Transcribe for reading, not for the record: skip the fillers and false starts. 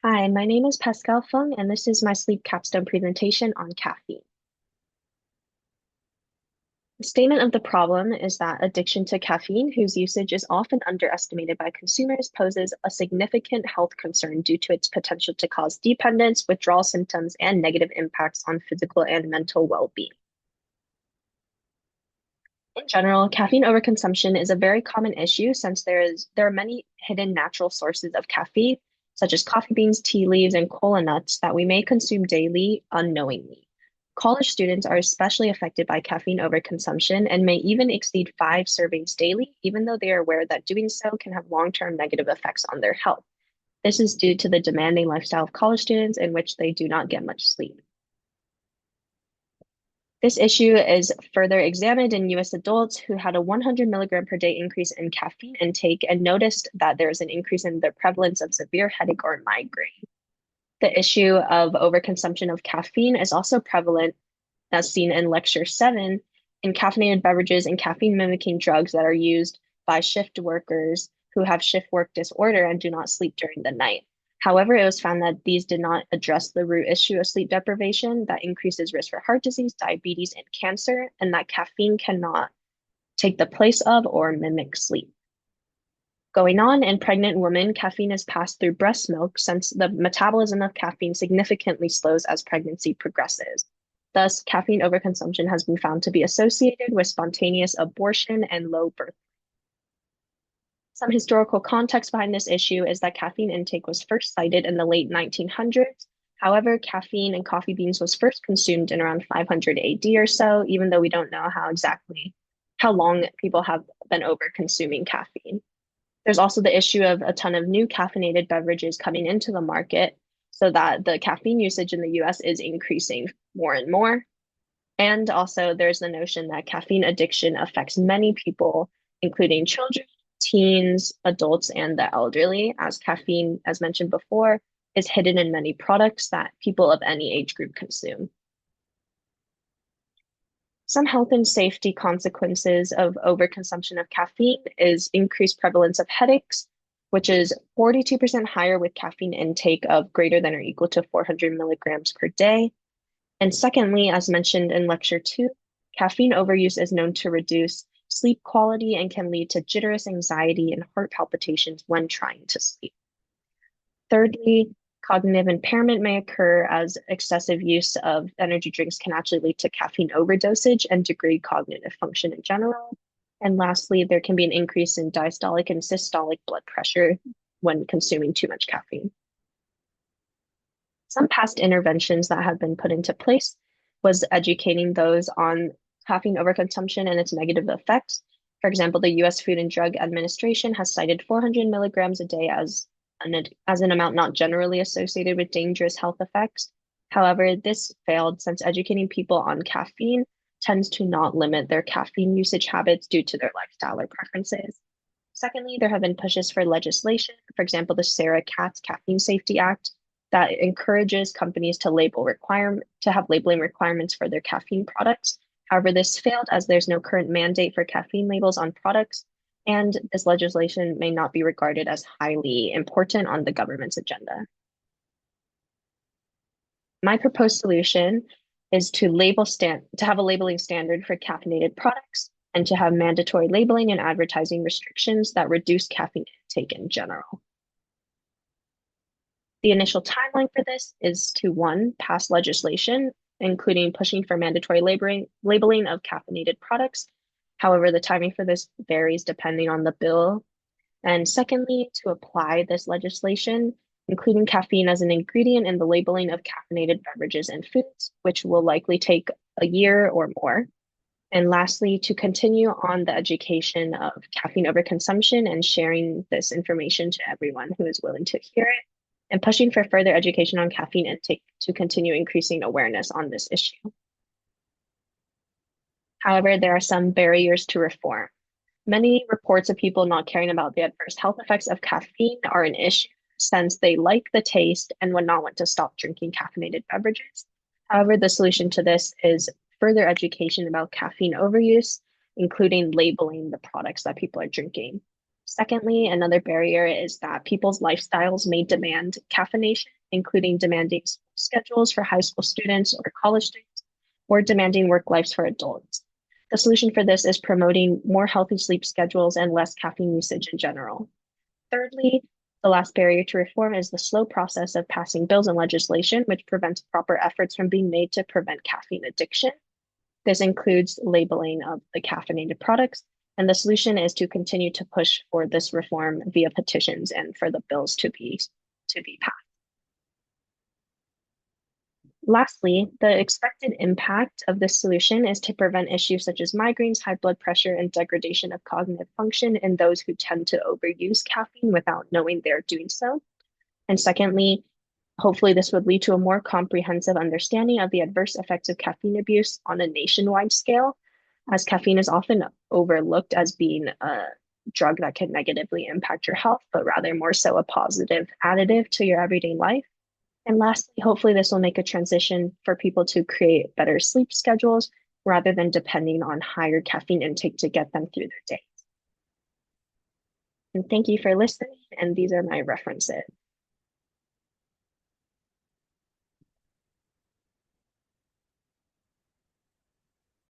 Hi, my name is Pascal Fung, and this is my sleep capstone presentation on caffeine. The statement of the problem is that addiction to caffeine, whose usage is often underestimated by consumers, poses a significant health concern due to its potential to cause dependence, withdrawal symptoms, and negative impacts on physical and mental well-being. In general, caffeine overconsumption is a very common issue since there are many hidden natural sources of caffeine, such as coffee beans, tea leaves, and cola nuts that we may consume daily unknowingly. College students are especially affected by caffeine overconsumption and may even exceed 5 servings daily, even though they are aware that doing so can have long-term negative effects on their health. This is due to the demanding lifestyle of college students in which they do not get much sleep. This issue is further examined in US adults who had a 100 milligram per day increase in caffeine intake and noticed that there is an increase in the prevalence of severe headache or migraine. The issue of overconsumption of caffeine is also prevalent, as seen in Lecture 7, in caffeinated beverages and caffeine mimicking drugs that are used by shift workers who have shift work disorder and do not sleep during the night. However, it was found that these did not address the root issue of sleep deprivation that increases risk for heart disease, diabetes, and cancer, and that caffeine cannot take the place of or mimic sleep. Going on, in pregnant women, caffeine is passed through breast milk since the metabolism of caffeine significantly slows as pregnancy progresses. Thus, caffeine overconsumption has been found to be associated with spontaneous abortion and low birth. Some historical context behind this issue is that caffeine intake was first cited in the late 1900s. However, caffeine in coffee beans was first consumed in around 500 AD or so, even though we don't know how long people have been over consuming caffeine. There's also the issue of a ton of new caffeinated beverages coming into the market, so that the caffeine usage in the US is increasing more and more. And also, there's the notion that caffeine addiction affects many people, including children, teens, adults, and the elderly, as caffeine, as mentioned before, is hidden in many products that people of any age group consume. Some health and safety consequences of overconsumption of caffeine is increased prevalence of headaches, which is 42% higher with caffeine intake of greater than or equal to 400 milligrams per day. And secondly, as mentioned in lecture 2, caffeine overuse is known to reduce sleep quality and can lead to jitterous anxiety and heart palpitations when trying to sleep. Thirdly, cognitive impairment may occur as excessive use of energy drinks can actually lead to caffeine overdosage and degrade cognitive function in general. And lastly, there can be an increase in diastolic and systolic blood pressure when consuming too much caffeine. Some past interventions that have been put into place was educating those on caffeine overconsumption and its negative effects. For example, the US Food and Drug Administration has cited 400 milligrams a day as an amount not generally associated with dangerous health effects. However, this failed since educating people on caffeine tends to not limit their caffeine usage habits due to their lifestyle or preferences. Secondly, there have been pushes for legislation, for example, the Sarah Katz Caffeine Safety Act, that encourages companies to have labeling requirements for their caffeine products. However, this failed as there's no current mandate for caffeine labels on products, and this legislation may not be regarded as highly important on the government's agenda. My proposed solution is to have a labeling standard for caffeinated products and to have mandatory labeling and advertising restrictions that reduce caffeine intake in general. The initial timeline for this is to one, pass legislation, including pushing for mandatory labeling of caffeinated products. However, the timing for this varies depending on the bill. And secondly, to apply this legislation, including caffeine as an ingredient in the labeling of caffeinated beverages and foods, which will likely take a year or more. And lastly, to continue on the education of caffeine overconsumption and sharing this information to everyone who is willing to hear it, and pushing for further education on caffeine intake to continue increasing awareness on this issue. However, there are some barriers to reform. Many reports of people not caring about the adverse health effects of caffeine are an issue since they like the taste and would not want to stop drinking caffeinated beverages. However, the solution to this is further education about caffeine overuse, including labeling the products that people are drinking. Secondly, another barrier is that people's lifestyles may demand caffeination, including demanding school schedules for high school students or college students, or demanding work lives for adults. The solution for this is promoting more healthy sleep schedules and less caffeine usage in general. Thirdly, the last barrier to reform is the slow process of passing bills and legislation, which prevents proper efforts from being made to prevent caffeine addiction. This includes labeling of the caffeinated products, and the solution is to continue to push for this reform via petitions and for the bills to be passed. Lastly, the expected impact of this solution is to prevent issues such as migraines, high blood pressure, and degradation of cognitive function in those who tend to overuse caffeine without knowing they're doing so. And secondly, hopefully this would lead to a more comprehensive understanding of the adverse effects of caffeine abuse on a nationwide scale, as caffeine is often overlooked as being a drug that can negatively impact your health, but rather more so a positive additive to your everyday life. And lastly, hopefully this will make a transition for people to create better sleep schedules rather than depending on higher caffeine intake to get them through their day. And thank you for listening. And these are my references.